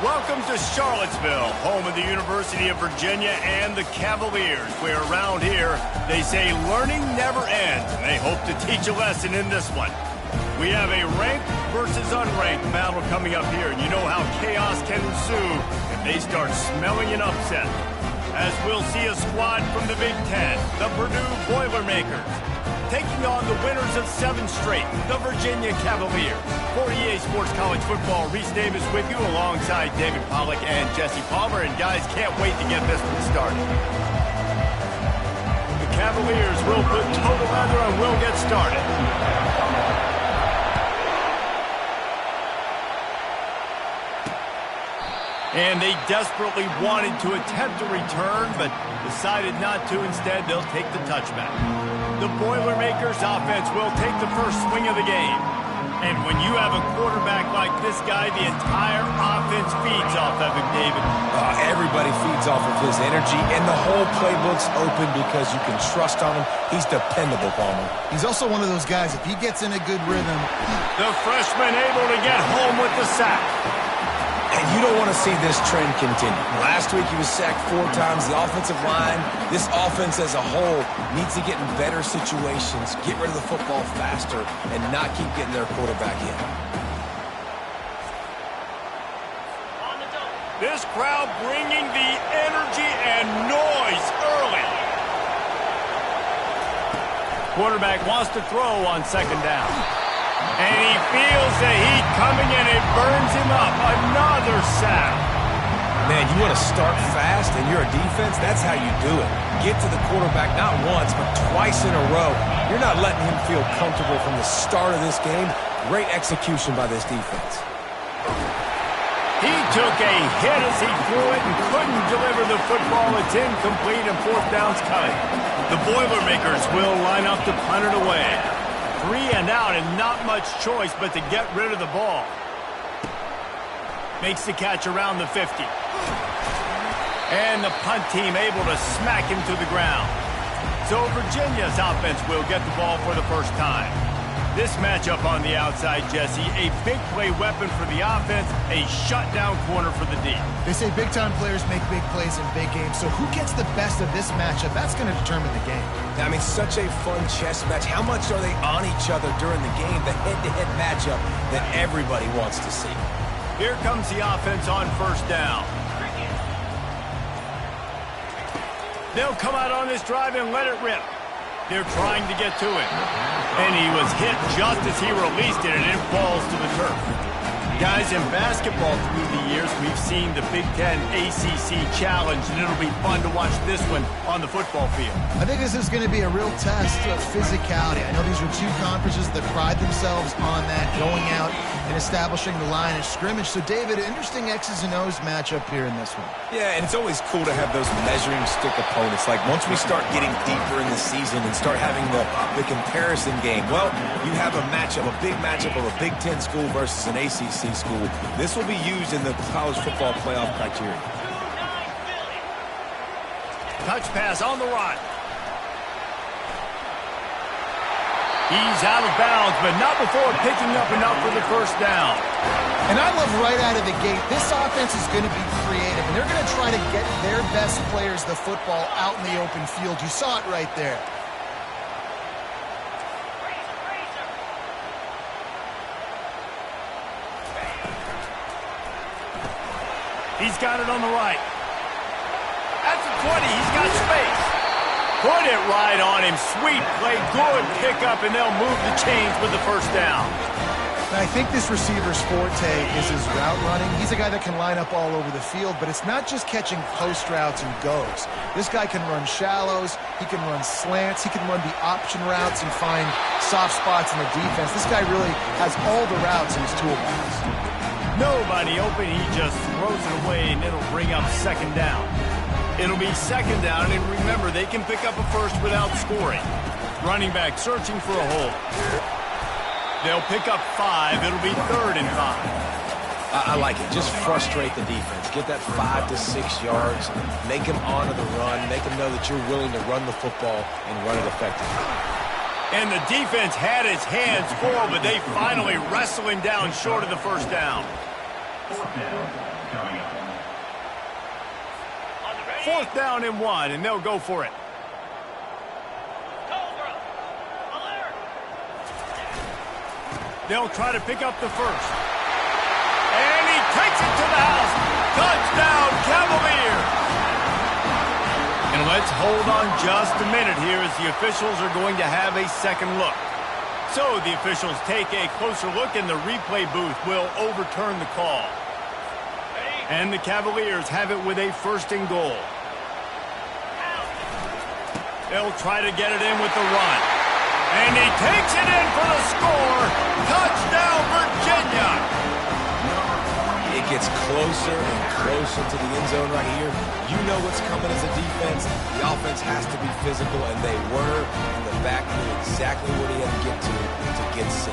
Welcome to Charlottesville, home of the University of Virginia and the Cavaliers, where around here they say learning never ends, and they hope to teach a lesson in this one. We have a ranked versus unranked battle coming up here, and you know how chaos can ensue if they start smelling an upset. As we'll see a squad from the Big Ten, the Purdue Boilermakers, taking on the winners of 7 straight, the Virginia Cavaliers. For EA Sports College Football, Reese Davis with you alongside David Pollack and Jesse Palmer. And guys, can't wait to get this one started. The Cavaliers will put total leather and will get started. And they desperately wanted to attempt a return, but decided not to. Instead, they'll take the touchback. The Boilermakers offense will take the first swing of the game. And when you have a quarterback like this guy, the entire offense feeds off of him, David. Everybody feeds off of his energy, and the whole playbook's open because you can trust on him. He's dependable, Palmer. He's also one of those guys, if he gets in a good rhythm. The freshman able to get home with the sack. And you don't want to see this trend continue. Last week he was sacked 4 times. The offensive line, this offense as a whole, needs to get in better situations, get rid of the football faster, and not keep getting their quarterback in. This crowd bringing the energy and noise early. Quarterback wants to throw on 2nd down. And he feels the heat coming and it burns him up. Another sack. Man, you want to start fast and you're a defense, that's how you do it. Get to the quarterback not once, but twice in a row. You're not letting him feel comfortable from the start of this game. Great execution by this defense. He took a hit as he threw it and couldn't deliver the football. It's incomplete and 4th down's coming. The Boilermakers will line up to punt it away. 3 and out and not much choice but to get rid of the ball. Makes the catch around the 50. And the punt team able to smack him to the ground. So Virginia's offense will get the ball for the first time. This matchup on the outside, Jesse, a big play weapon for the offense, a shutdown corner for the D. They say big-time players make big plays in big games, so who gets the best of this matchup? That's going to determine the game. I mean, such a fun chess match. How much are they on each other during the game? The head-to-head matchup that everybody wants to see. Here comes the offense on 1st down. They'll come out on this drive and let it rip. They're trying to get to it. And he was hit just as he released it, and it falls to the turf. Guys, in basketball through the years, we've seen the Big Ten ACC Challenge, and it'll be fun to watch this one on the football field. I think this is going to be a real test of physicality. I know these are 2 conferences that pride themselves on that, going out and establishing the line of scrimmage. So, David, interesting X's and O's matchup here in this one. Yeah, and it's always cool to have those measuring stick opponents. Like, once we start getting deeper in the season and start having the comparison game, well, you have a matchup, a big matchup of a Big Ten school versus an ACC school. This will be used in the college football playoff criteria. Touch pass on the run. He's out of bounds, but not before picking up enough for the 1st down. And I love right out of the gate, this offense is going to be creative, and they're going to try to get their best players the football out in the open field. You saw it right there. He's got it on the right. At the 20, he's got space. Put it right on him. Sweet play, good pickup, and they'll move the chains with the 1st down. I think this receiver's forte is his route running. He's a guy that can line up all over the field, but it's not just catching post routes and goes. This guy can run shallows, he can run slants, he can run the option routes and find soft spots in the defense. This guy really has all the routes in his toolbox. Nobody open, he just throws it away, and it'll bring up 2nd down. It'll be 2nd down, and remember, they can pick up a first without scoring. Running back searching for a hole. They'll pick up 5. It'll be 3rd and 5. I like it. Just frustrate the defense. Get that 5 to 6 yards. Make them honor the run. Make them know that you're willing to run the football and run it effectively. And the defense had his hands full, but they finally wrestle him down short of the 1st down. 4th down and 1, and they'll go for it. They'll try to pick up the first. And he takes it to the house. Touchdown, Cavaliers! And let's hold on just a minute here as the officials are going to have a second look. So the officials take a closer look, and the replay booth will overturn the call. And the Cavaliers have it with a 1st and goal. They'll try to get it in with the run. And he takes it in for the score. Touchdown, Virginia! It gets closer and closer to the end zone right here. You know what's coming as a defense. The offense has to be physical, and they were. And the back knew exactly what he had to get to get 6.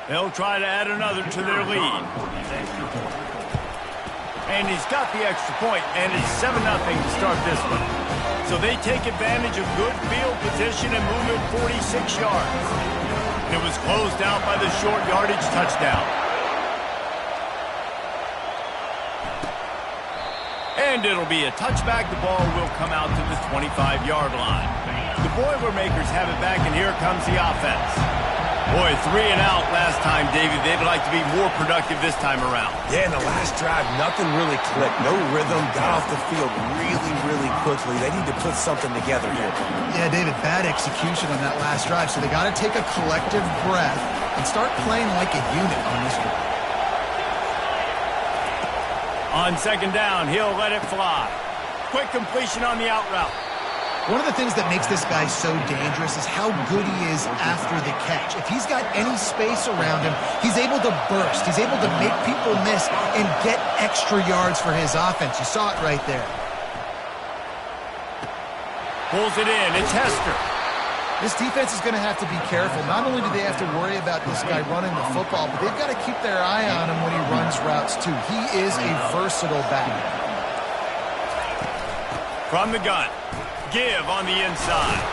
They'll try to add another to their lead. And he's got the extra point, and it's 7-0 to start this one. So they take advantage of good field position and move it 46 yards. And it was closed out by the short yardage touchdown. And it'll be a touchback. The ball will come out to the 25-yard line. The Boilermakers have it back, and here comes the offense. Boy, 3 and out last time, David. They'd like to be more productive this time around. Yeah, in the last drive, nothing really clicked. No rhythm, got off the field really quickly. They need to put something together here. Yeah, David, bad execution on that last drive, so they got to take a collective breath and start playing like a unit on this one. On 2nd down, he'll let it fly. Quick completion on the out route. One of the things that makes this guy so dangerous is how good he is after the catch. If he's got any space around him, he's able to burst. He's able to make people miss and get extra yards for his offense. You saw it right there. Pulls it in. It's Hester. This defense is going to have to be careful. Not only do they have to worry about this guy running the football, but they've got to keep their eye on him when he runs routes too. He is a versatile back. From the gun. Give on the inside.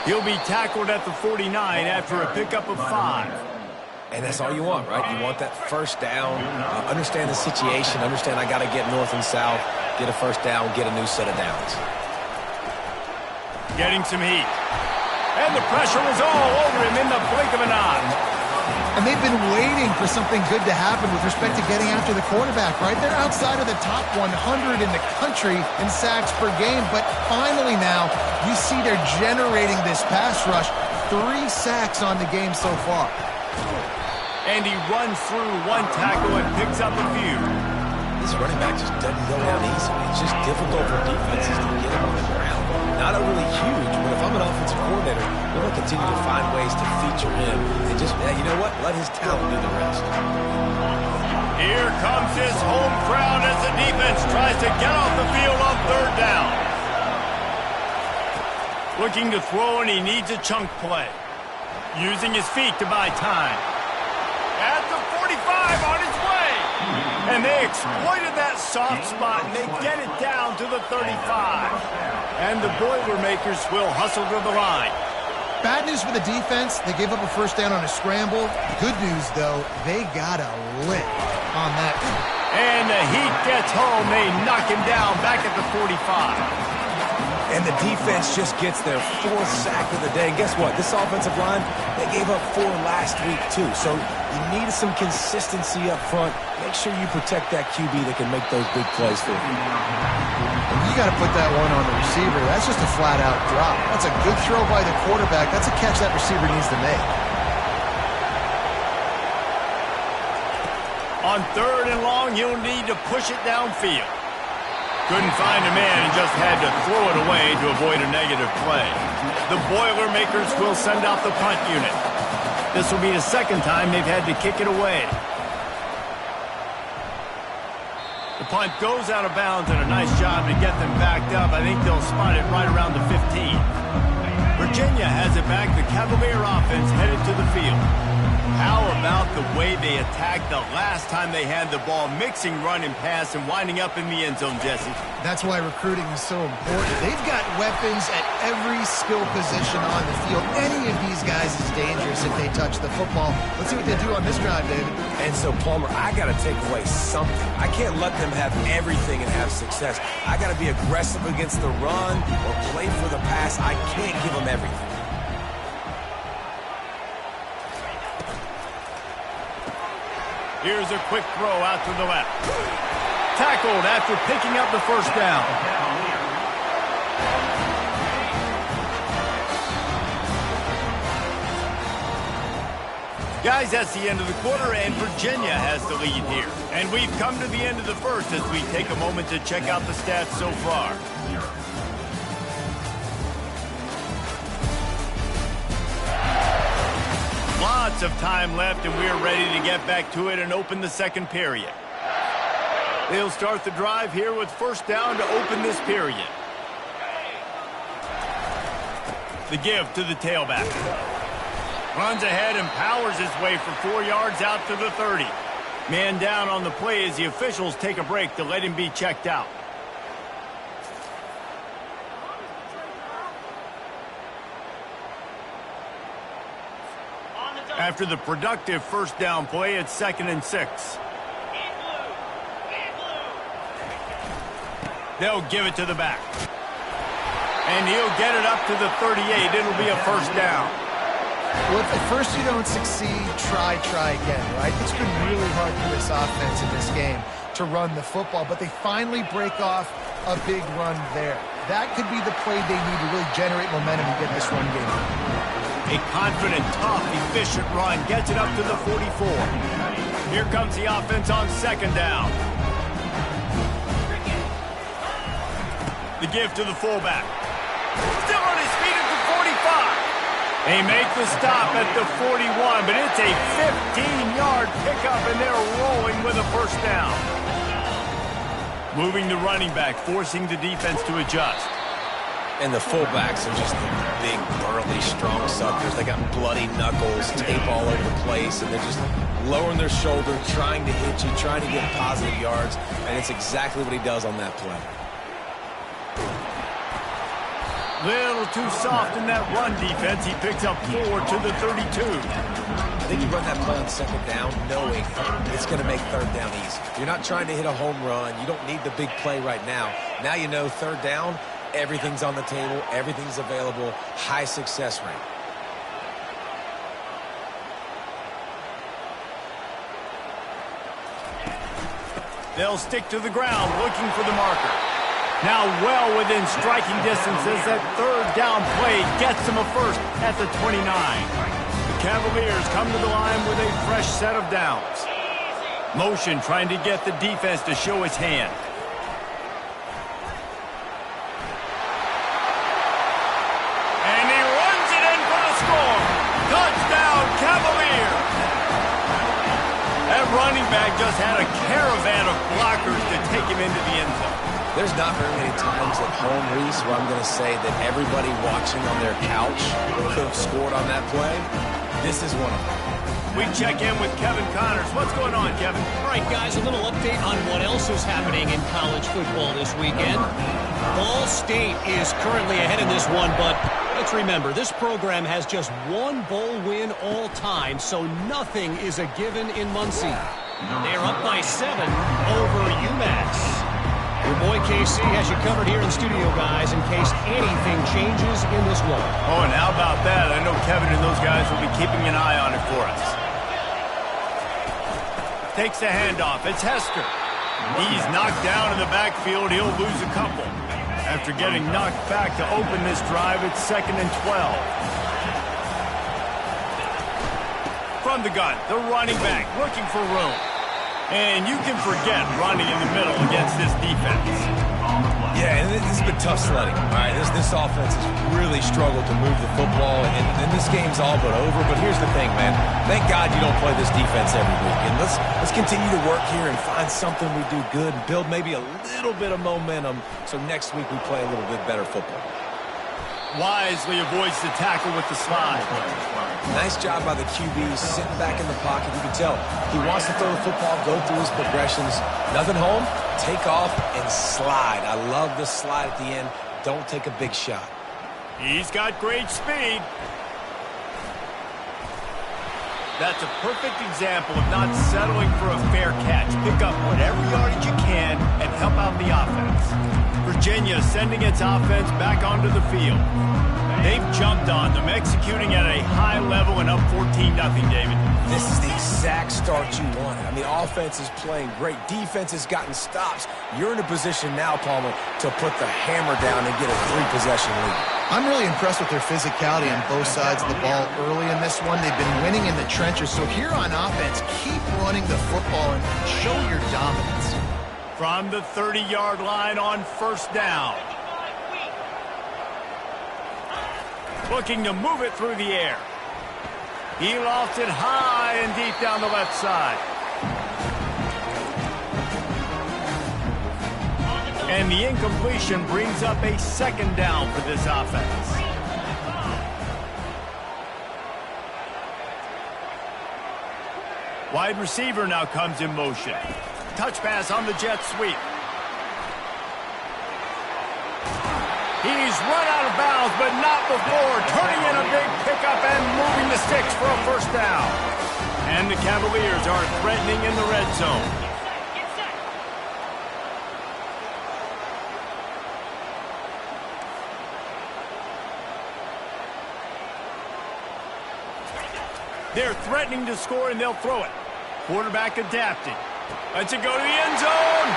He'll be tackled at the 49 after a pickup of 5. And that's all you want, right? You want that 1st down. Understand the situation. Understand I got to get north and south, get a 1st down, get a new set of downs. Getting some heat. And the pressure was all over him in the blink of an eye. And they've been waiting for something good to happen with respect to getting after the quarterback, right? They're outside of the top 100 in the country in sacks per game, but finally now you see they're generating this pass rush. 3 sacks on the game so far. And he runs through 1 tackle and picks up a few. This running back just doesn't go down easily. It's just difficult for defenses to get him on the ground. Not a really huge, but if I'm an offensive coordinator, we're going to continue to find ways to feature him. And just, you know what? Let his talent do the rest. Here comes his home crowd as the defense tries to get off the field on 3rd down. Looking to throw, and he needs a chunk play. Using his feet to buy time. At the 45 on his way. And they exploited that soft spot, and they get it down to the 35. And the Boilermakers will hustle to the line. Bad news for the defense. They gave up a 1st down on a scramble. Good news, though, they got a lick on that. And the heat gets home. They knock him down back at the 45. And the defense just gets their 4th sack of the day. And guess what? This offensive line, they gave up 4 last week, too. So you need some consistency up front. Make sure you protect that QB that can make those big plays for you. You got to put that one on the receiver. That's just a flat-out drop. That's a good throw by the quarterback. That's a catch that receiver needs to make. On 3rd and long, he'll need to push it downfield. Couldn't find a man and just had to throw it away to avoid a negative play. The Boilermakers will send out the punt unit. This will be the 2nd time they've had to kick it away. The punt goes out of bounds, and a nice job to get them backed up. I think they'll spot it right around the 15. Virginia has it back. The Cavalier offense headed to the field. How about the way they attacked the last time they had the ball, mixing run and pass and winding up in the end zone, Jesse? That's why recruiting is so important. They've got weapons at every skill position on the field. Any of these guys is dangerous if they touch the football. Let's see what they do on this drive, David. And so, Palmer, I got to take away something. I can't let them have everything and have success. I got to be aggressive against the run or play for the pass. I can't give them everything. Here's a quick throw out to the left. Tackled after picking up the first down. Guys, that's the end of the quarter, and Virginia has the lead here. And we've come to the end of the first as we take a moment to check out the stats so far. Lots of time left, and we're ready to get back to it and open the second period. They'll start the drive here with first down to open this period. The give to the tailback. Runs ahead and powers his way for 4 yards out to the 30. Man down on the play as the officials take a break to let him be checked out. After the productive first down play, it's 2nd and 6. They'll give it to the back. And he'll get it up to the 38. It'll be a first down. Well, if at first you don't succeed, try again, right? It's been really hard for this offense in this game to run the football, but they finally break off a big run there. That could be the play they need to really generate momentum and get this run game. A confident, tough, efficient run gets it up to the 44. Here comes the offense on second down. The give to the fullback. Still on his feet at the 45. They make the stop at the 41, but it's a 15-yard pickup, and they're rolling with a first down. Moving the running back, forcing the defense to adjust. And the fullbacks are just big, burly, strong suckers. They got bloody knuckles, tape all over the place, and they're just lowering their shoulder, trying to hit you, trying to get positive yards, and it's exactly what he does on that play. Little too soft in that run defense. He picks up 4 to the 32. I think you run that play on second down knowing it's going to make third down easy. You're not trying to hit a home run. You don't need the big play right now. Now you know third down, everything's on the table, everything's available, high success rate. They'll stick to the ground looking for the marker. Now well within striking distance as that third down play gets them a first at the 29. The Cavaliers come to the line with a fresh set of downs. Motion trying to get the defense to show its hand. And he runs it in for the score. Touchdown, Cavaliers! That running back just had a caravan of blockers to take him into the end zone. There's not very many times at home, Reese, where I'm going to say that everybody watching on their couch could have scored on that play. This is one of them. We check in with Kevin Connors. What's going on, Kevin? All right, guys, a little update on what else is happening in college football this weekend. Ball State is currently ahead in this one, but let's remember, this program has just one bowl win all time, so nothing is a given in Muncie. They're up by 7 over UMass. Your boy KC has you covered here in studio, guys, in case anything changes in this one. Oh, and how about that? I know Kevin and those guys will be keeping an eye on it for us. Takes the handoff. It's Hester. He's knocked down in the backfield. He'll lose a couple. After getting knocked back to open this drive, it's 2nd and 12. From the gun, the running back looking for room. And you can forget running in the middle against this defense. Yeah, and this has been tough sledding. All right, this offense has really struggled to move the football, and this game's all but over. But here's the thing, man. Thank God you don't play this defense every week. And let's continue to work here and find something we do good and build maybe a little bit of momentum so next week we play a little bit better football. wisely avoids the tackle with the slide. Nice job by the QB, sitting back in the pocket. You can tell he wants to throw the football, go through his progressions. Nothing home, take off and slide. I love the slide at the end. Don't take a big shot. He's got great speed. That's a perfect example of not settling for a fair catch. Pick up whatever yardage you can and help out the offense. Virginia sending its offense back onto the field. They've jumped on them, executing at a high level and up 14-0, David. This is the exact start you wanted. I mean, offense is playing great. Defense has gotten stops. You're in a position now, Palmer, to put the hammer down and get a 3-possession lead. I'm really impressed with their physicality on both sides of the ball early in this one. They've been winning in the trenches. So here on offense, keep running the football and show your dominance. From the 30-yard line on first down. Looking to move it through the air. He lofts it high and deep down the left side. And the incompletion brings up a second down for this offense. Wide receiver now comes in motion. Touch pass on the jet sweep. He's run out of bounds, but not before turning in a big pickup and moving the sticks for a first down. And the Cavaliers are threatening in the red zone. They're threatening to score, and they'll throw it. Quarterback adapted. Lets it go to the end zone.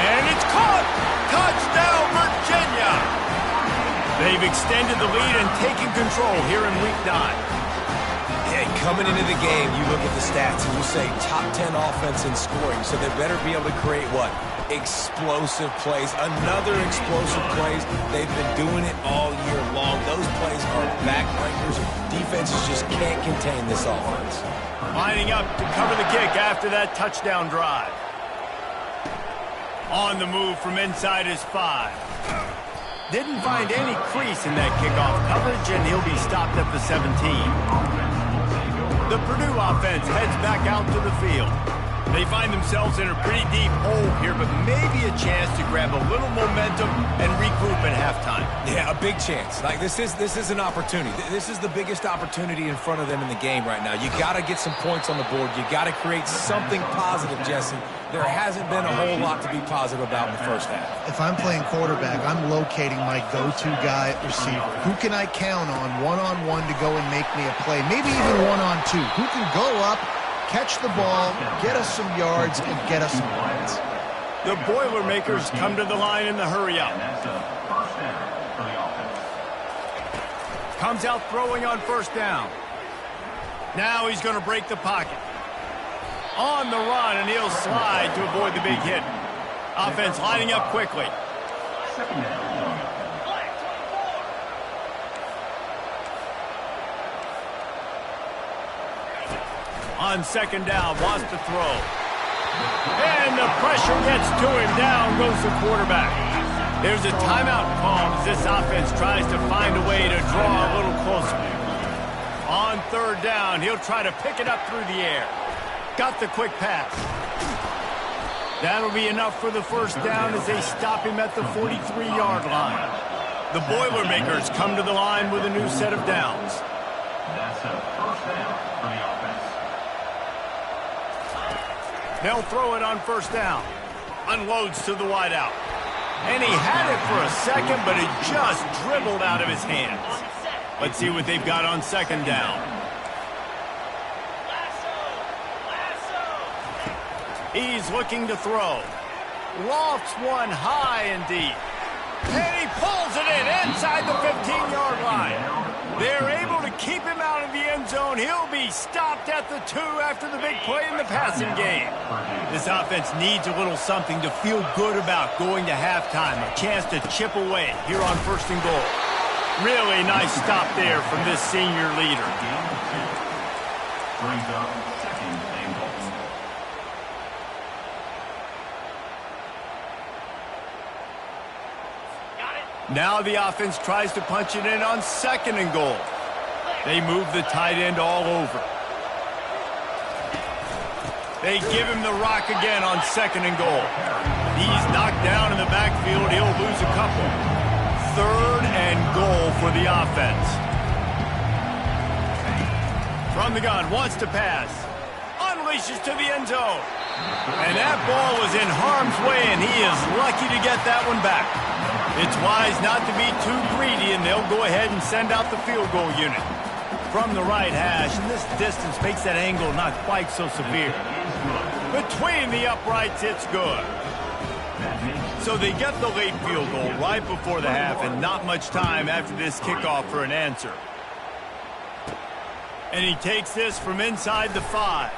And it's caught. Touchdown, Virginia. They've extended the lead and taken control here in Week 9. Hey, coming into the game, you look at the stats and you say top 10 offense in scoring, so they better be able to create what? Explosive plays. Another explosive plays. They've been doing it all year long. Those plays are backbreakers. Defenses just can't contain this offense. Lining up to cover the kick after that touchdown drive. On the move from inside his 5. Didn't find any crease in that kickoff coverage, and he'll be stopped at the 17. The Purdue offense heads back out to the field. They find themselves in a pretty deep hole here, but maybe a chance to grab a little momentum and regroup at halftime. Yeah, a big chance. Like this is an opportunity. This is the biggest opportunity in front of them in the game right now. You got to get some points on the board. You got to create something positive, Jesse. There hasn't been a whole lot to be positive about in the first half. If I'm playing quarterback, I'm locating my go-to guy at receiver. Who can I count on one-on-one to go and make me a play? Maybe even one-on-two. Who can go up, catch the ball, get us some yards, and get us some points. The Boilermakers come to the line in the hurry-up. Comes out throwing on first down. Now he's going to break the pocket. On the run, and he'll slide to avoid the big hit. Offense lining up quickly. On second down, wants to throw. And the pressure gets to him. Down goes the quarterback. There's a timeout called as this offense tries to find a way to draw a little closer. On third down, he'll try to pick it up through the air. Got the quick pass. That'll be enough for the first down as they stop him at the 43-yard line. The Boilermakers come to the line with a new set of downs. That's a first down for the offense. They'll throw it on first down. Unloads to the wideout. And he had it for a second, but it just dribbled out of his hands. Let's see what they've got on second down. He's looking to throw. Lofts one high and deep. And he pulls it in inside the 15-yard line. They're able to keep him out of the end zone. He'll be stopped at the 2 after the big play in the passing game. This offense needs a little something to feel good about going to halftime. A chance to chip away here on first and goal. Really nice stop there from this senior leader. Brings up second and goal. Now the offense tries to punch it in on 2nd and goal. They move the tight end all over. They give him the rock again on 2nd and goal. He's knocked down in the backfield. He'll lose a couple. 3rd and goal for the offense. From the gun, wants to pass. Unleashes to the end zone. And that ball was in harm's way, and he is lucky to get that one back. It's wise not to be too greedy, and they'll go ahead and send out the field goal unit. From the right hash, and this distance makes that angle not quite so severe. Between the uprights, it's good. So they get the late field goal right before the half, and not much time after this kickoff for an answer. And he takes this from inside the 5.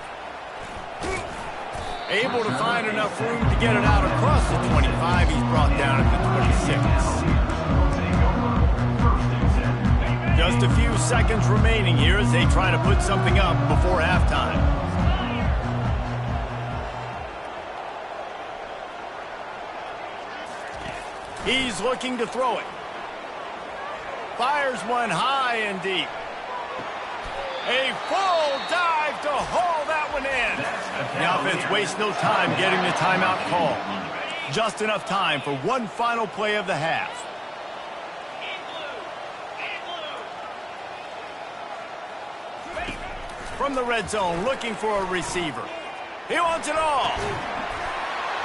Able to find enough room to get it out across the 25. He's brought down at the 26. Just a few seconds remaining here as they try to put something up before halftime. He's looking to throw it. Fires one high and deep. A full dive to haul that one in. The offense wastes no time getting the timeout call. Just enough time for one final play of the half. From the red zone, looking for a receiver. He wants it all.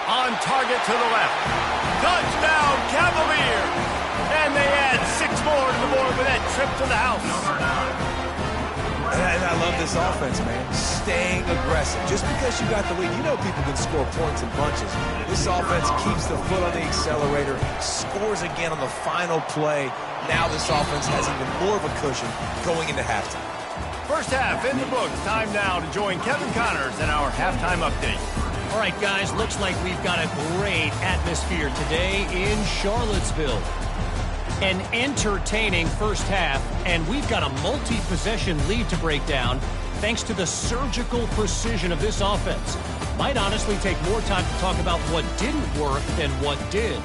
On target to the left. Touchdown, Cavaliers! And they add 6 more to the board with that trip to the house. And I love this offense, man. Staying aggressive. Just because you got the lead, you know people can score points in bunches. This offense keeps the foot on the accelerator, scores again on the final play. Now this offense has even more of a cushion going into halftime. First half in the books. Time now to join Kevin Connors in our halftime update. All right, guys, looks like we've got a great atmosphere today in Charlottesville. An entertaining first half, and we've got a multi-possession lead to break down thanks to the surgical precision of this offense. Might honestly take more time to talk about what didn't work than what did.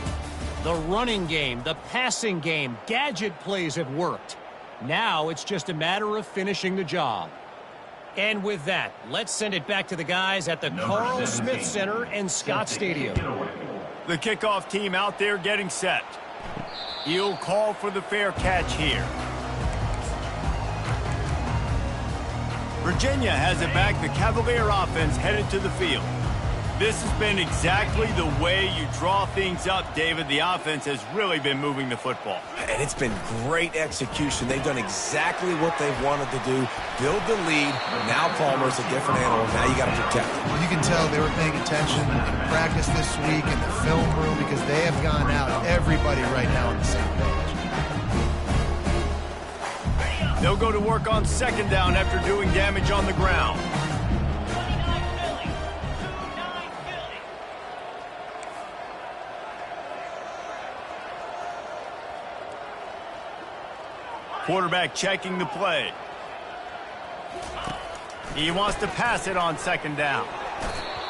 The running game, the passing game, gadget plays have worked. Now it's just a matter of finishing the job. And with that, let's send it back to the guys at the Carl Smith Center and Scott Stadium. The kickoff team out there getting set. He'll call for the fair catch here. Virginia has it back. The Cavalier offense headed to the field. This has been exactly the way you draw things up, David. The offense has really been moving the football. And it's been great execution. They've done exactly what they've wanted to do. Build the lead. Now Palmer's a different animal. Now you got to protect him. You can tell they were paying attention in practice this week in the film room because they have gone out, everybody right now on the same page. They'll go to work on 2nd down after doing damage on the ground. Quarterback checking the play. He wants to pass it on 2nd down.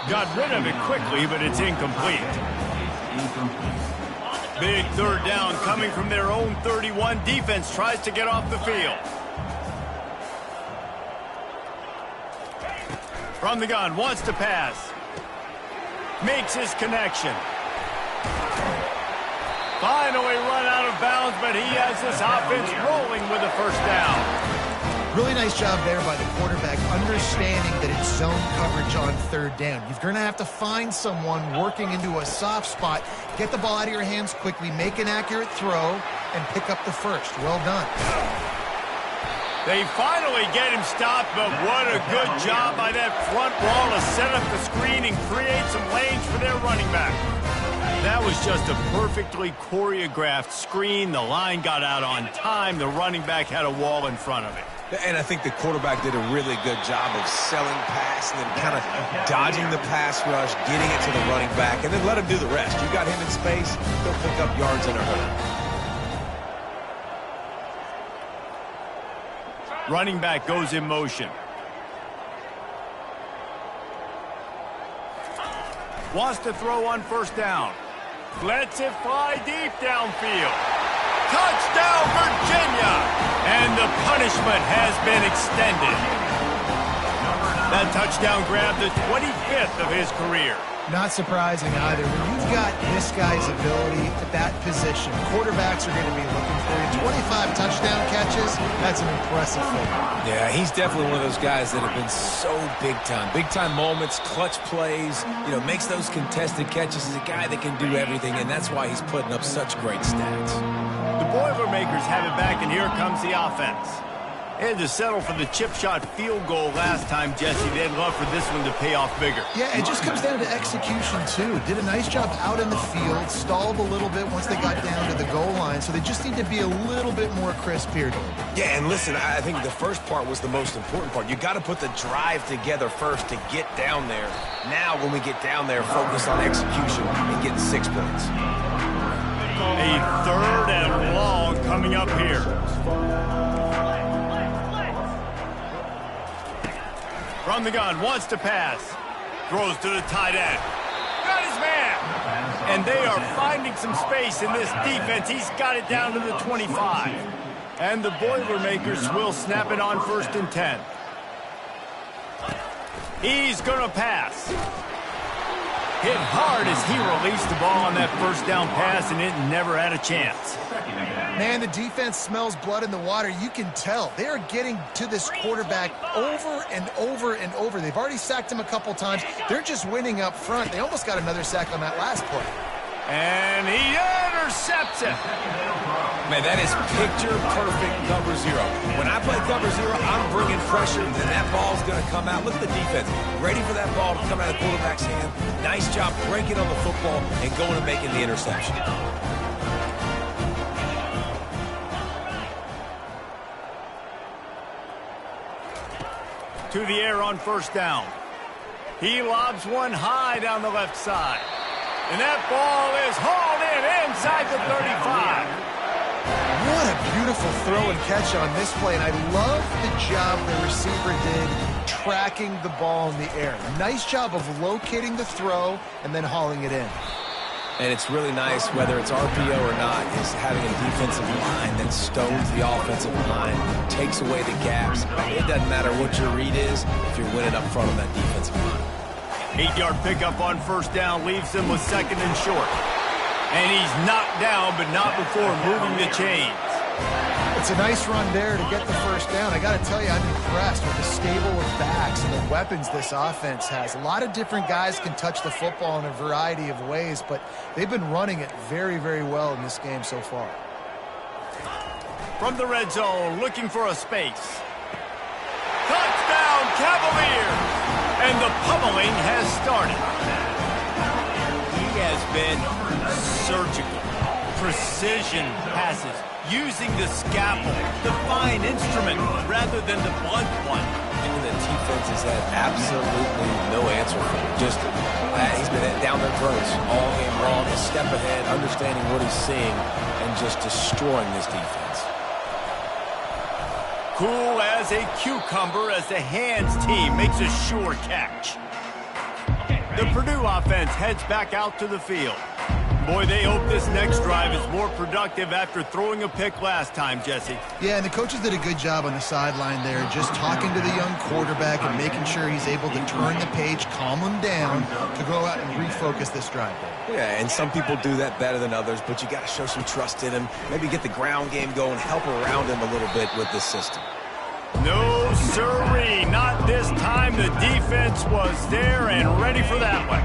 Got rid of it quickly, but it's incomplete. Big 3rd down coming from their own 31. Defense tries to get off the field. From the gun, wants to pass. Makes his connection. Finally run out of bounds, but he has this offense rolling with a 1st down. Really nice job there by the quarterback, understanding that it's zone coverage on 3rd down. You're going to have to find someone working into a soft spot, get the ball out of your hands quickly, make an accurate throw, and pick up the 1st. Well done. They finally get him stopped, but what a good job by that front wall to set up the screen and create some lanes for their running back. That was just a perfectly choreographed screen. The line got out on time. The running back had a wall in front of it. And I think the quarterback did a really good job of selling pass and then kind of dodging the pass rush, getting it to the running back, and then let him do the rest. You got him in space, he'll pick up yards in a hurry. Running back goes in motion. Wants to throw on 1st down. Lets it fly deep downfield. Touchdown, Virginia! And the punishment has been extended. That touchdown grabbed the 25th of his career. Not surprising either. When you've got this guy's ability at that position, quarterbacks are going to be looking for you. 25 touchdown catches, that's an impressive thing. Yeah, he's definitely one of those guys that have been so big time. Big time moments, clutch plays, makes those contested catches. He's a guy that can do everything, and that's why he's putting up such great stats. The Boilermakers have it back, and here comes the offense. They had to settle for the chip shot field goal last time, Jesse. They'd love for this one to pay off bigger. Yeah, it just comes down to execution, too. Did a nice job out in the field, stalled a little bit once they got down to the goal line, so they just need to be a little bit more crisp here. Yeah, and listen, I think the first part was the most important part. You got to put the drive together first to get down there. Now, when we get down there, focus on execution and getting 6 points. A 3rd and long coming up here. From the gun, wants to pass. Throws to the tight end. Got his man. And they are finding some space in this defense. He's got it down to the 25. And the Boilermakers will snap it on 1st and 10. He's going to pass. Hit hard as he released the ball on that 1st down pass, and it never had a chance. Man, the defense smells blood in the water. You can tell. They are getting to this quarterback over and over and over. They've already sacked him a couple times. They're just winning up front. They almost got another sack on that last play. And he intercepts it. Man, that is picture-perfect cover 0. When I play cover 0, I'm bringing pressure, and that ball's going to come out. Look at the defense. Ready for that ball to come out of the quarterback's hand. Nice job breaking on the football and going and making the interception. To the air on 1st down. He lobs one high down the left side. And that ball is hauled in inside the 35. What a beautiful throw and catch on this play. And I love the job the receiver did tracking the ball in the air. Nice job of locating the throw and then hauling it in. And it's really nice, whether it's RPO or not, is having a defensive line that stones the offensive line, takes away the gaps. It doesn't matter what your read is if you're winning up front on that defensive line. 8-yard pickup on 1st down leaves him with 2nd and short. And he's knocked down, but not before moving the chains. It's a nice run there to get the 1st down. I got to tell you, I'm impressed with the stable of backs and the weapons this offense has. A lot of different guys can touch the football in a variety of ways, but they've been running it very, very well in this game so far. From the red zone, looking for a space. Touchdown, Cavaliers! And the pummeling has started. He has been surgical. Precision passes. Using the scalpel, the fine instrument, rather than the blunt one. And the defense has had absolutely no answer for him. Just, he's been down their throats all game long, a step ahead, understanding what he's seeing, and just destroying this defense. Cool as a cucumber as the hands team makes a sure catch. The Purdue offense heads back out to the field. Boy, they hope this next drive is more productive after throwing a pick last time, Jesse. Yeah, and the coaches did a good job on the sideline there, just talking to the young quarterback and making sure he's able to turn the page, calm him down, to go out and refocus this drive. Yeah, and some people do that better than others, but you got to show some trust in him, maybe get the ground game going, help around him a little bit with this system. No, sirree, not this time. The defense was there and ready for that one.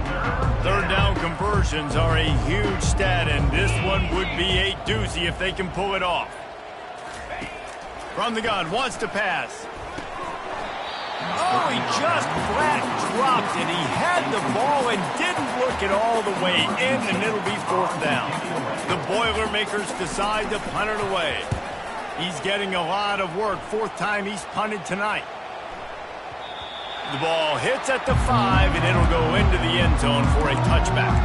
3rd down conversions are a huge stat, and this one would be a doozy if they can pull it off. From the gun, wants to pass. Oh, he just flat dropped it. He had the ball and didn't look it all the way in, and it'll be 4th down. The Boilermakers decide to punt it away. He's getting a lot of work. 4th time he's punted tonight. The ball hits at the 5, and it'll go into the end zone for a touchback.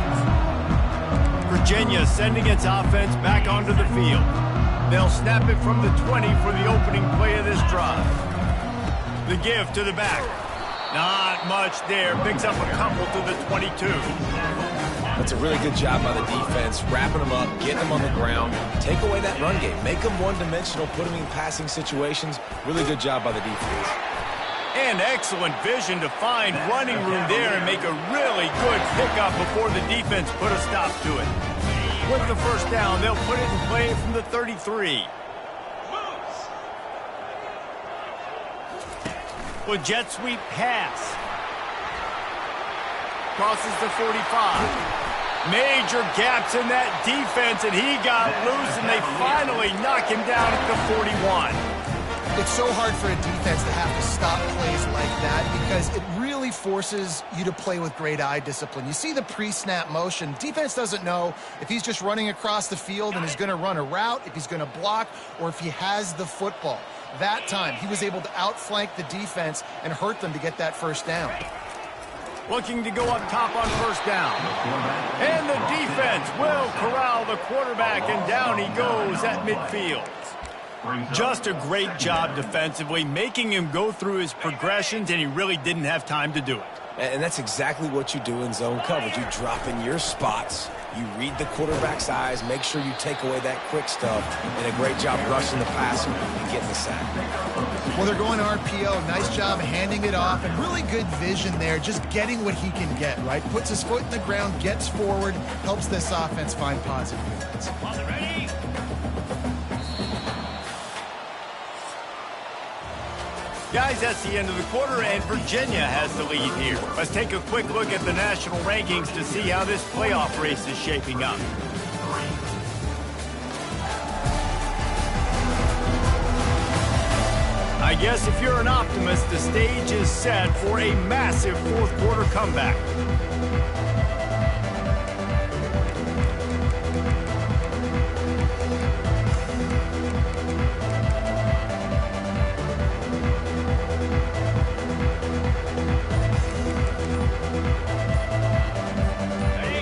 Virginia sending its offense back onto the field. They'll snap it from the 20 for the opening play of this drive. The give to the back. Not much there. Picks up a couple to the 22. That's a really good job by the defense, wrapping them up, getting them on the ground, take away that run game, make them one-dimensional, put them in passing situations. Really good job by the defense. And excellent vision to find running room there and make a really good pickup before the defense put a stop to it. With the first down, they'll put it in play from the 33. With jet sweep pass. Crosses the 45. Major gaps in that defense, and he got loose, and they finally knock him down at the 41. It's so hard for a defense to have to stop plays like that because it really forces you to play with great eye discipline. You see the pre-snap motion. Defense doesn't know if he's just running across the field and is going to run a route, if he's going to block, or if he has the football. That time, he was able to outflank the defense and hurt them to get that first down. Looking to go up top on first down. And the defense will corral the quarterback, and down he goes at midfield. Just a great job defensively, making him go through his progressions, and he really didn't have time to do it. And that's exactly what you do in zone coverage. You drop in your spots, you read the quarterback's eyes, make sure you take away that quick stuff, and a great job rushing the passer and getting the sack. Well, they're going RPO. Nice job handing it off, and really good vision there, just getting what he can get, right? Puts his foot in the ground, gets forward, helps this offense find positive units. Guys, that's the end of the quarter, and Virginia has the lead here. Let's take a quick look at the national rankings to see how this playoff race is shaping up. I guess if you're an optimist, the stage is set for a massive fourth quarter comeback.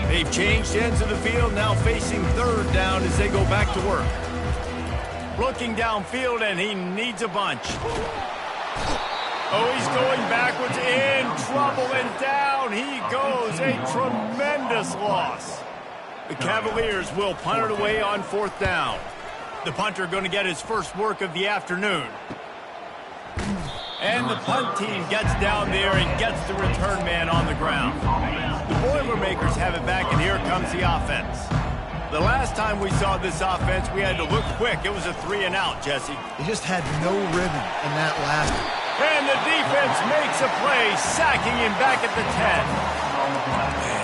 They've changed ends of the field, now facing third down as they go back to work. Looking downfield, and he needs a bunch. Oh, he's going backwards, in trouble, and down he goes. A tremendous loss. The Cavaliers will punt it away on fourth down. The punter going to get his first work of the afternoon. And the punt team gets down there and gets the return man on the ground. The Boilermakers have it back, and here comes the offense. The last time we saw this offense, we had to look quick. It was a 3-and-out, Jesse. They just had no rhythm in that last one. And the defense makes a play, sacking him back at the 10.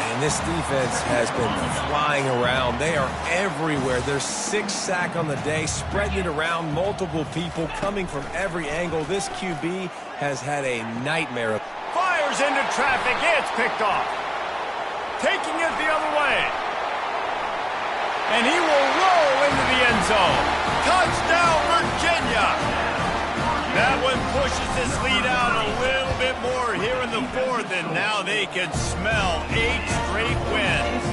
And this defense has been flying around. They are everywhere. There's 6 sacks on the day, spreading it around, multiple people coming from every angle. This QB has had a nightmare. Fires into traffic. It's picked off. Taking it the other way. And he will roll into the end zone. Touchdown, Virginia! That one pushes this lead out a little bit more here in the fourth, and now they can smell 8 straight wins.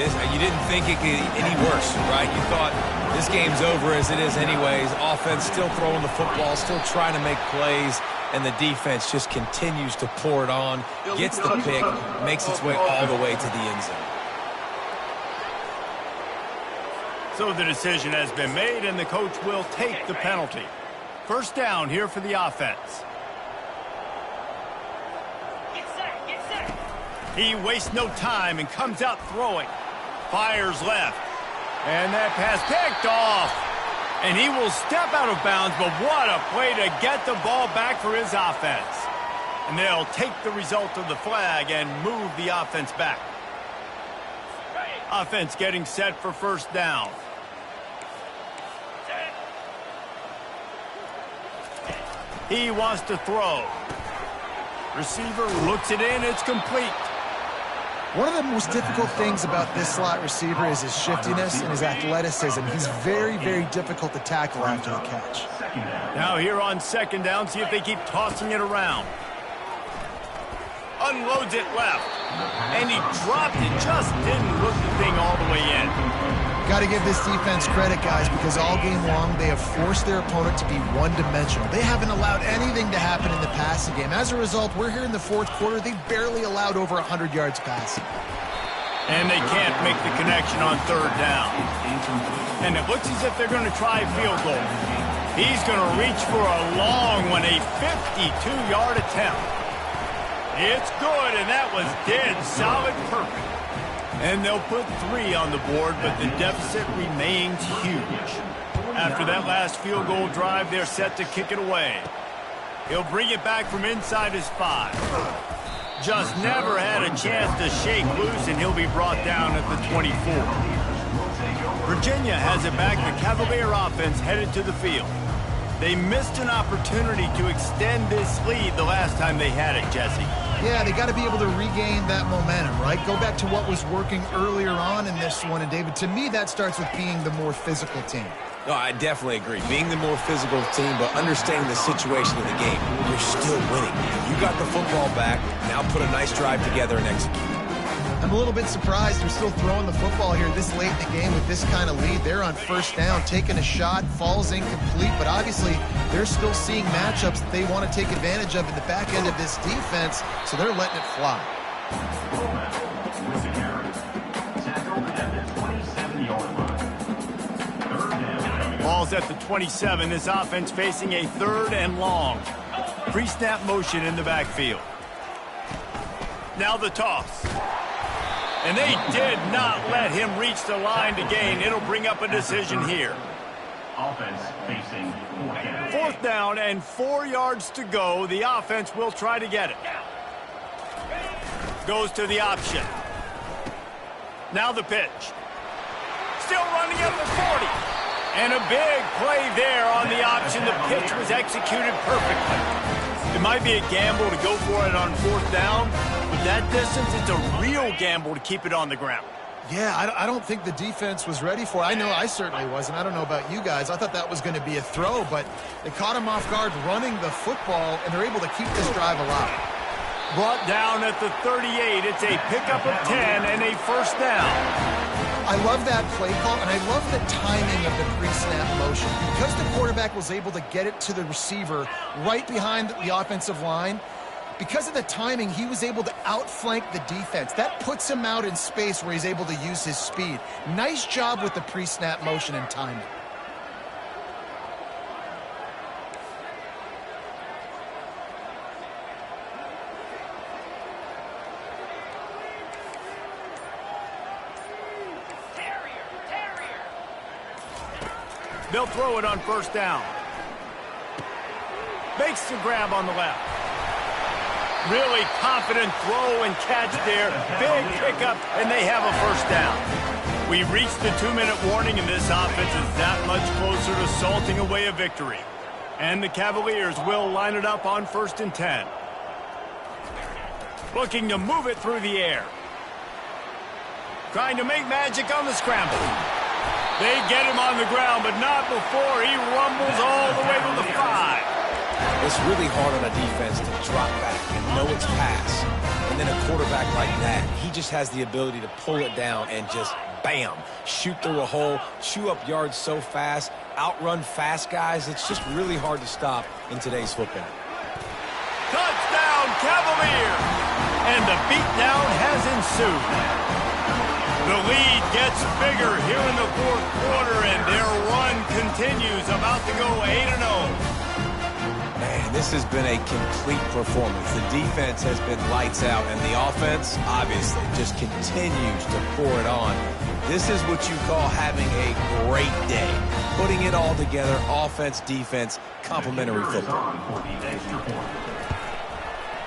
Dude, you didn't think it could get any worse, right? You thought this game's over as it is anyways. Offense still throwing the football, still trying to make plays, and the defense just continues to pour it on, gets the pick, makes its way all the way to the end zone. So the decision has been made, and the coach will take the penalty. First down here for the offense. He wastes no time and comes out throwing. Fires left. And that pass picked off. And he will step out of bounds, but what a play to get the ball back for his offense. And they'll take the result of the flag and move the offense back. Offense getting set for first down. He wants to throw. Receiver looks it in. It's complete. One of the most difficult things about this slot receiver is his shiftiness and his athleticism. He's very, very difficult to tackle after the catch. Now here on second down, see if they keep tossing it around. Unloads it left. And he dropped it. Just didn't hook the thing all the way in. Got to give this defense credit, guys, because all game long they have forced their opponent to be one-dimensional. They haven't allowed anything to happen in the passing game. As a result, we're here in the fourth quarter. They barely allowed over 100 yards passing. And they can't make the connection on third down. And it looks as if they're going to try a field goal. He's going to reach for a long one, a 52-yard attempt. It's good, and that was dead solid perfect. And they'll put 3 on the board, but the deficit remains huge. After that last field goal drive, they're set to kick it away. He'll bring it back from inside his 5. Just never had a chance to shake loose, and he'll be brought down at the 24. Virginia has it back. The Cavalier offense headed to the field. They missed an opportunity to extend this lead the last time they had it, Jesse. Yeah, they got to be able to regain that momentum, right? Go back to what was working earlier on in this one. And, David, to me, that starts with being the more physical team. No, I definitely agree. Being the more physical team, but understanding the situation of the game. You're still winning. You got the football back. Now put a nice drive together and execute. I'm a little bit surprised they're still throwing the football here this late in the game with this kind of lead. They're on first down, taking a shot, falls incomplete, but obviously they're still seeing matchups that they want to take advantage of in the back end of this defense, so they're letting it fly. Ball's at the 27. This offense facing a 3rd and long. Pre-snap motion in the backfield. Now the toss. And they did not let him reach the line to gain. It'll bring up a decision here. Offense facing 4th down and 4 yards to go. The offense will try to get it. Goes to the option. Now the pitch. Still running up the 40. And a big play there on the option. The pitch was executed perfectly. It might be a gamble to go for it on 4th down, but that distance, it's a real gamble to keep it on the ground. Yeah, I don't think the defense was ready for it. I know I certainly wasn't. I don't know about you guys. I thought that was going to be a throw, but they caught him off guard running the football, and they're able to keep this drive alive. Brought down at the 38. It's a pickup of 10 and a 1st down. I love that play call, and I love the timing of the pre-snap motion. Because the quarterback was able to get it to the receiver right behind the offensive line, because of the timing, he was able to outflank the defense. That puts him out in space where he's able to use his speed. Nice job with the pre-snap motion and timing. They'll throw it on 1st down. Makes the grab on the left. Really confident throw and catch there. Big pickup, and they have a 1st down. We reached the 2-minute warning, and this offense is that much closer to salting away a victory. And the Cavaliers will line it up on 1st and 10. Looking to move it through the air. Trying to make magic on the scramble. They get him on the ground, but not before he rumbles all the way to the 5. It's really hard on a defense to drop back and know it's pass. And then a quarterback like that, he just has the ability to pull it down and just, bam, shoot through a hole, chew up yards so fast, outrun fast guys. It's just really hard to stop in today's football. Touchdown, Cavaliers! And the beatdown has ensued. The lead gets bigger here in the 4th quarter, and their run continues, about to go 8-0. Man, this has been a complete performance. The defense has been lights out, and the offense, obviously, just continues to pour it on. This is what you call having a great day. Putting it all together, offense, defense, complementary football.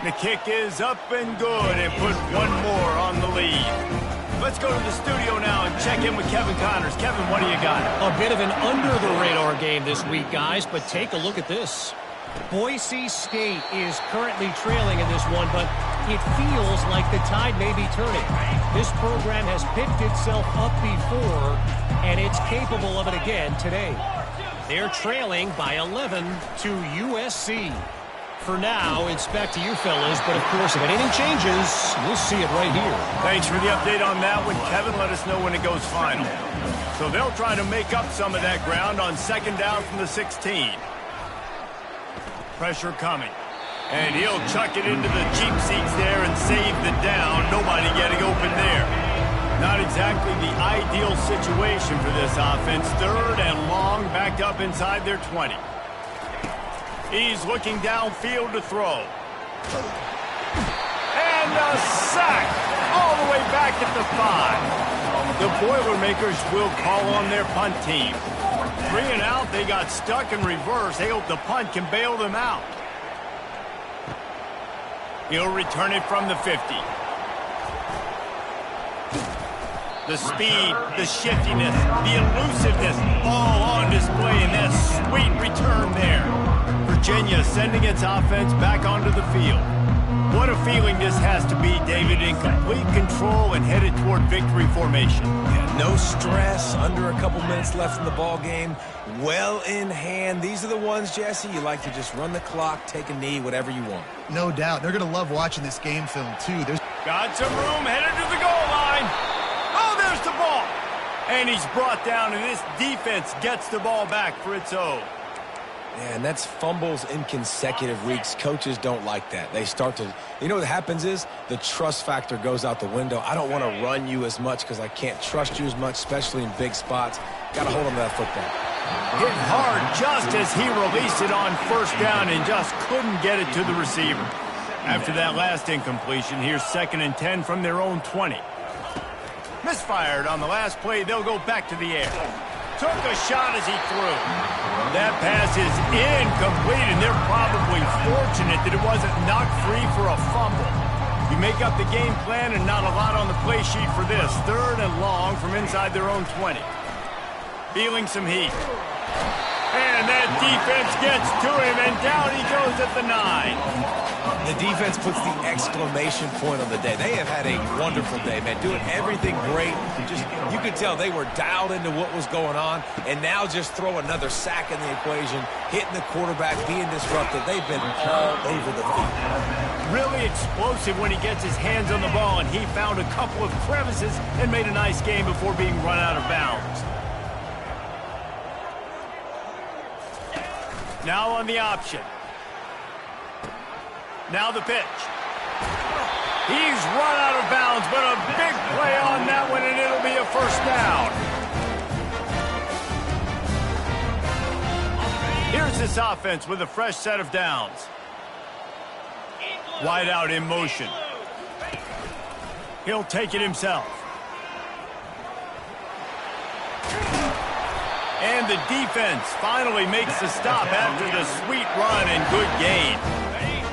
The kick is up and good, and put one more on the lead. Let's go to the studio now and check in with Kevin Connors. Kevin, what do you got? A bit of an under-the-radar game this week, guys, but take a look at this. Boise State is currently trailing in this one, but it feels like the tide may be turning. This program has picked itself up before, and it's capable of it again today. They're trailing by 11 to USC. For now, it's back to you fellas, but of course, if anything changes, you'll see it right here. Thanks for the update on that one, Kevin. Let us know when it goes final. So they'll try to make up some of that ground on second down from the 16. Pressure coming. And he'll chuck it into the cheap seats there and save the down. Nobody getting open there. Not exactly the ideal situation for this offense. Third and long, backed up inside their 20. He's looking downfield to throw. And a sack all the way back at the 5. The Boilermakers will call on their punt team. 3 and out, they got stuck in reverse. They hope the punt can bail them out. He'll return it from the 50. The speed, the shiftiness, the elusiveness, all on display in that sweet return there. Virginia sending its offense back onto the field. What a feeling this has to be, David, in complete control and headed toward victory formation. Yeah, no stress, under a couple minutes left in the ball game, well in hand. These are the ones, Jesse, you like to just run the clock, take a knee, whatever you want. No doubt. They're going to love watching this game film, too. Got some room, headed to the goal line. Oh, there's the ball. And he's brought down, and this defense gets the ball back for its own. Yeah, and that's fumbles in consecutive weeks. Coaches don't like that. They start to, you know what happens is the trust factor goes out the window. I don't want to run you as much because I can't trust you as much, especially in big spots. Got to hold on to that football. Hit hard just as he released it on first down and just couldn't get it to the receiver. After that last incompletion, here's 2nd and 10 from their own 20. Misfired on the last play. They'll go back to the air. Took a shot as he threw. That pass is incomplete, and they're probably fortunate that it wasn't knocked free for a fumble. You make up the game plan and not a lot on the play sheet for this. 3rd and long from inside their own 20. Feeling some heat. And that defense gets to him, and down he goes at the 9. The defense puts the exclamation point on the day. They have had a wonderful day, man. Doing everything great. Just, you could tell they were dialed into what was going on, and now just throw another sack in the equation, hitting the quarterback, being disruptive. They've been all over the field. Really explosive when he gets his hands on the ball, and he found a couple of crevices and made a nice game before being run out of bounds. Now on the option. Now the pitch. He's run out of bounds, but a big play on that one, and it'll be a first down. Here's this offense with a fresh set of downs. Wide out in motion. He'll take it himself. And the defense finally makes the stop after the sweet run and good gain.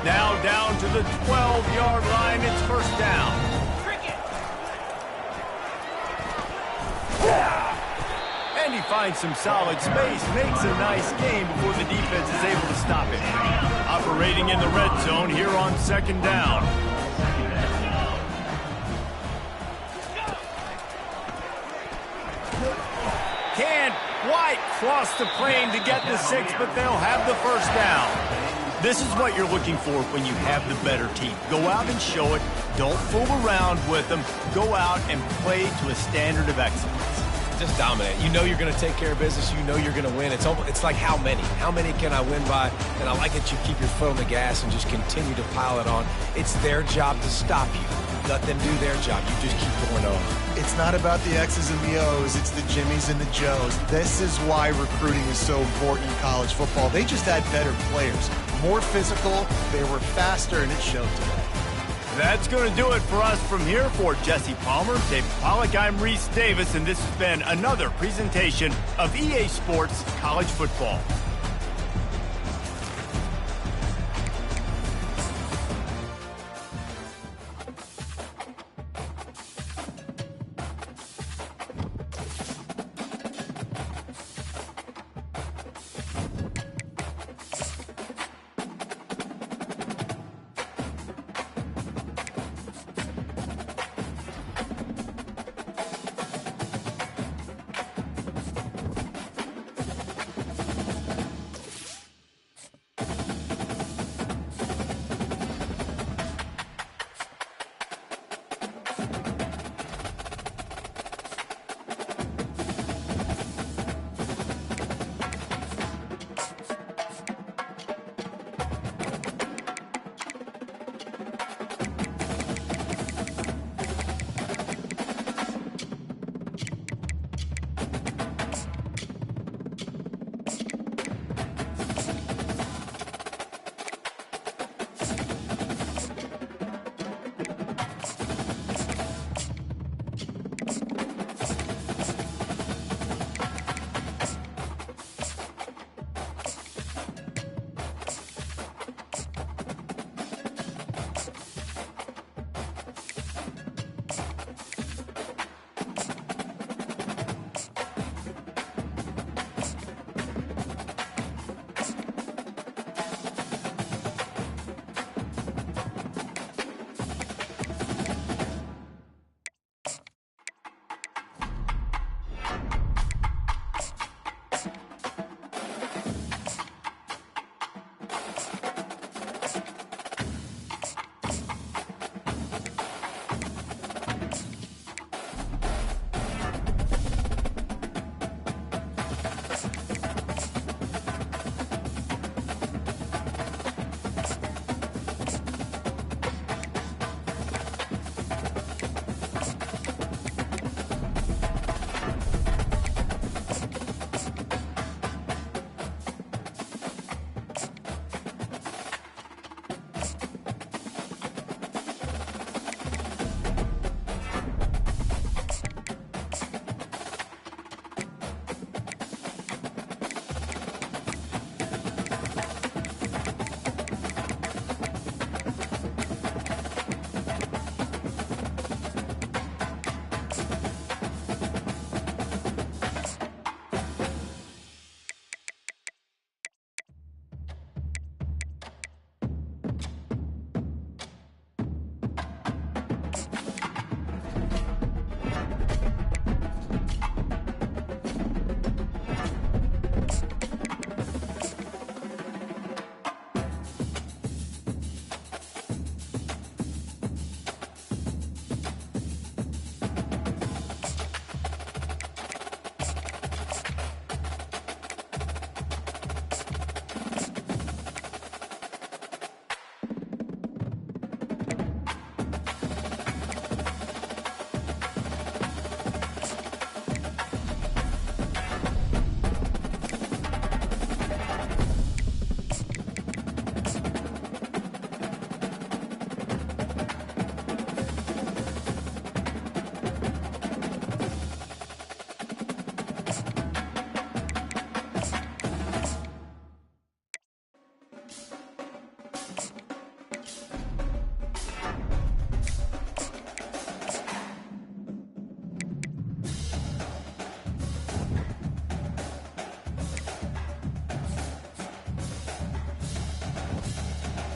Now down to the 12-yard line, it's first down. And he finds some solid space, makes a nice gain before the defense is able to stop it. Operating in the red zone here on 2nd down. Can't quite cross the plane to get the 6, but they'll have the first down. This is what you're looking for when you have the better team. Go out and show it. Don't fool around with them. Go out and play to a standard of excellence. Just dominate. You know you're going to take care of business. You know you're going to win. It's like how many? How many can I win by? And I like that you keep your foot on the gas and just continue to pile it on. It's their job to stop you. Let them do their job. You just keep going on. It's not about the X's and the O's. It's the Jimmies and the Joes. This is why recruiting is so important in college football. They just had better players. More physical, they were faster, and it showed today. That's going to do it for us from here. For Jesse Palmer, David Pollack, I'm Reese Davis, and this has been another presentation of EA Sports College Football.